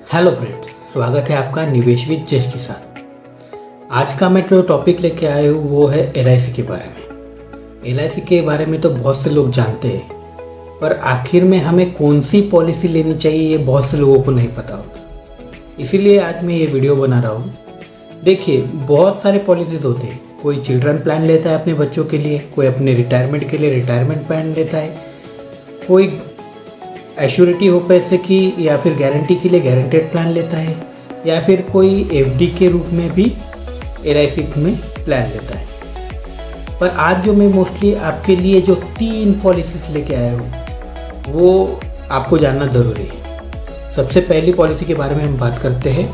Hello friends, स्वागत है आपका निवेश विद जश के साथ। आज का मैं जो टॉपिक लेके आया हूँ वो है LIC के बारे में। LIC के बारे में तो बहुत से लोग जानते हैं, पर आखिर में हमें कौन सी पॉलिसी लेनी चाहिए ये बहुत से लोगों को नहीं पता होता। इसीलिए आज मैं ये वीडियो बना रहा हूँ। देखिए, बहुत सारे पॉलिसीज़ होते हैं। कोई चिल्ड्रन प्लान लेता है अपने बच्चों के लिए, कोई अपने रिटायरमेंट के लिए रिटायरमेंट प्लान लेता है, कोई एश्योरिटी हो पैसे की या फिर गारंटी के लिए गारंटेड प्लान लेता है, या फिर कोई FD के रूप में भी LIC में प्लान लेता है। पर आज जो मैं मोस्टली आपके लिए जो 3 पॉलिसीज़ लेके आया हूँ वो आपको जानना ज़रूरी है। सबसे पहली पॉलिसी के बारे में हम बात करते हैं,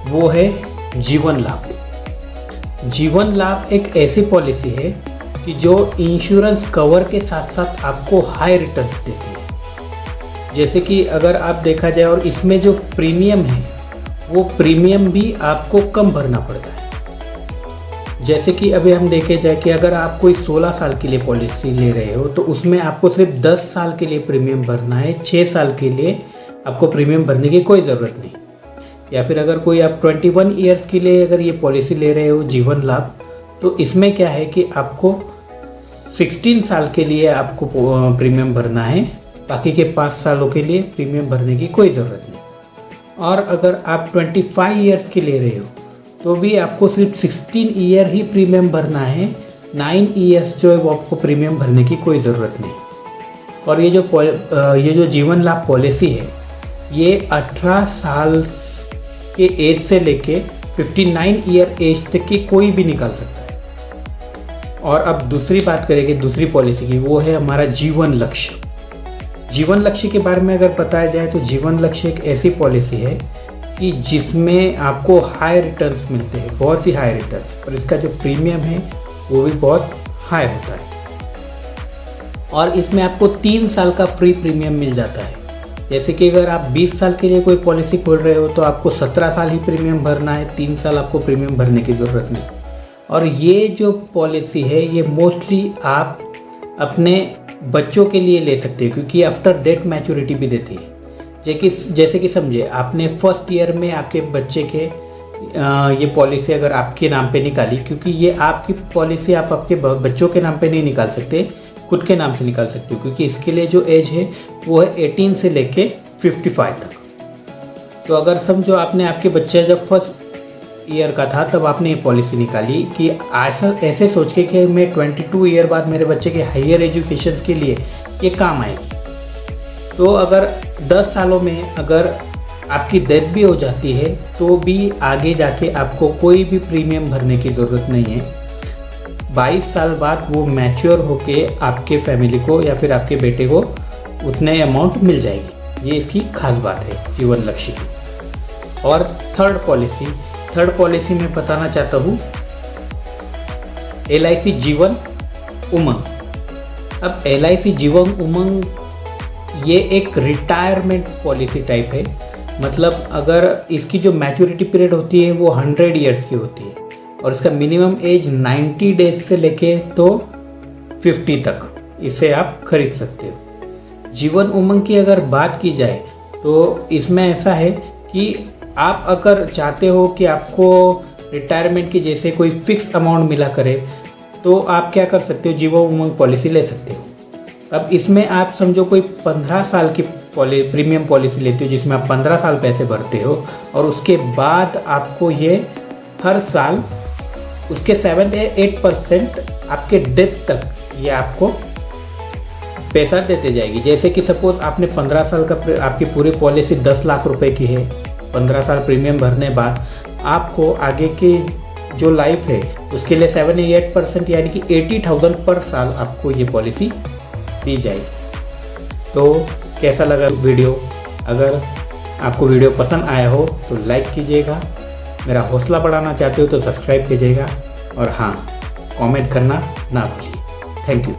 वो है जीवन लाभ। जीवन लाभ एक ऐसी पॉलिसी है कि जो इंश्योरेंस कवर के साथ साथ आपको हाई रिटर्न्स देती है। जैसे कि अगर आप देखा जाए, और इसमें जो प्रीमियम है वो प्रीमियम भी आपको कम भरना पड़ता है। जैसे कि अभी हम देखे जाए कि अगर आप कोई 16 साल के लिए पॉलिसी ले रहे हो तो उसमें आपको सिर्फ 10 साल के लिए प्रीमियम भरना है, 6 साल के लिए आपको प्रीमियम भरने की कोई ज़रूरत नहीं। या फिर अगर कोई आप 21 ईयर्स के लिए अगर ये पॉलिसी ले रहे हो जीवन लाभ, तो इसमें क्या है कि आपको 16 साल के लिए आपको प्रीमियम भरना है, बाकी के 5 सालों के लिए प्रीमियम भरने की कोई ज़रूरत नहीं। और अगर आप 25 ईयर्स के ले रहे हो तो भी आपको सिर्फ 16 ईयर ही प्रीमियम भरना है, 9 ईयर्स जो है वो आपको प्रीमियम भरने की कोई ज़रूरत नहीं। और ये जो जीवन लाभ पॉलिसी है ये 18 साल के एज से लेके 59 ईयर एज तक की कोई भी निकाल सकता है। और अब दूसरी बात करेंगे दूसरी पॉलिसी की, वो है हमारा जीवन लक्ष्य। जीवन लक्ष्य के बारे में अगर बताया जाए तो जीवन लक्ष्य एक ऐसी पॉलिसी है कि जिसमें आपको हाई रिटर्न्स मिलते हैं, बहुत ही हाई रिटर्न्स, और इसका जो प्रीमियम है वो भी बहुत हाई होता है। और इसमें आपको 3 साल का फ्री प्रीमियम मिल जाता है। जैसे कि अगर आप 20 साल के लिए कोई पॉलिसी खोल रहे हो तो आपको 17 साल ही प्रीमियम भरना है, 3 साल आपको प्रीमियम भरने की ज़रूरत नहीं। और ये जो पॉलिसी है ये मोस्टली आप अपने बच्चों के लिए ले सकते हो, क्योंकि आफ्टर डेथ मैच्योरिटी भी देती है। जैसे कि समझे, आपने फर्स्ट ईयर में आपके बच्चे के ये पॉलिसी अगर आपके नाम पे निकाली, क्योंकि ये आपकी पॉलिसी आप आपके बच्चों के नाम पे नहीं निकाल सकते, खुद के नाम से निकाल सकते हो, क्योंकि इसके लिए जो एज है वो है 18 से लेके 55 तक। तो अगर समझो आपने आपके बच्चे जब फर्स्ट ईयर का था तब आपने ये पॉलिसी निकाली कि ऐसे सोच के कि मैं 22 ईयर बाद मेरे बच्चे के हायर एजुकेशन के लिए ये काम आएगी। तो अगर 10 सालों में अगर आपकी डेथ भी हो जाती है तो भी आगे जाके आपको कोई भी प्रीमियम भरने की ज़रूरत नहीं है। 22 साल बाद वो मैच्योर होके आपके फैमिली को या फिर आपके बेटे को उतने अमाउंट मिल जाएगी। ये इसकी खास बात है जीवन लक्ष्य की। और थर्ड पॉलिसी में बताना चाहता हूँ LIC जीवन उमंग। अब LIC जीवन उमंग ये एक रिटायरमेंट पॉलिसी टाइप है। मतलब अगर इसकी जो मैच्योरिटी पीरियड होती है वो 100 ईयर्स की होती है, और इसका मिनिमम एज 90 डेज से लेके तो 50 तक इसे आप खरीद सकते हो। जीवन उमंग की अगर बात की जाए तो इसमें ऐसा है कि आप अगर चाहते हो कि आपको रिटायरमेंट की जैसे कोई फिक्स अमाउंट मिला करे तो आप क्या कर सकते हो, जीवन उमंग पॉलिसी ले सकते हो। अब इसमें आप समझो कोई 15 साल की प्रीमियम पॉलिसी लेते हो जिसमें आप 15 साल पैसे भरते हो, और उसके बाद आपको ये हर साल उसके 7 या 8% आपके डेथ तक ये आपको पैसा देते जाएगी। जैसे कि सपोज आपने 15 साल का आपकी पूरी पॉलिसी 10 लाख रुपए की है, 15 साल प्रीमियम भरने बाद आपको आगे की जो लाइफ है उसके लिए 7 या 8% यानी कि 80,000 पर साल आपको ये पॉलिसी दी जाएगी। तो कैसा लगा वीडियो? अगर आपको वीडियो पसंद आया हो तो लाइक कीजिएगा, मेरा हौसला बढ़ाना चाहते हो तो सब्सक्राइब कीजिएगा, और हाँ, कमेंट करना ना भूलिए। Thank you.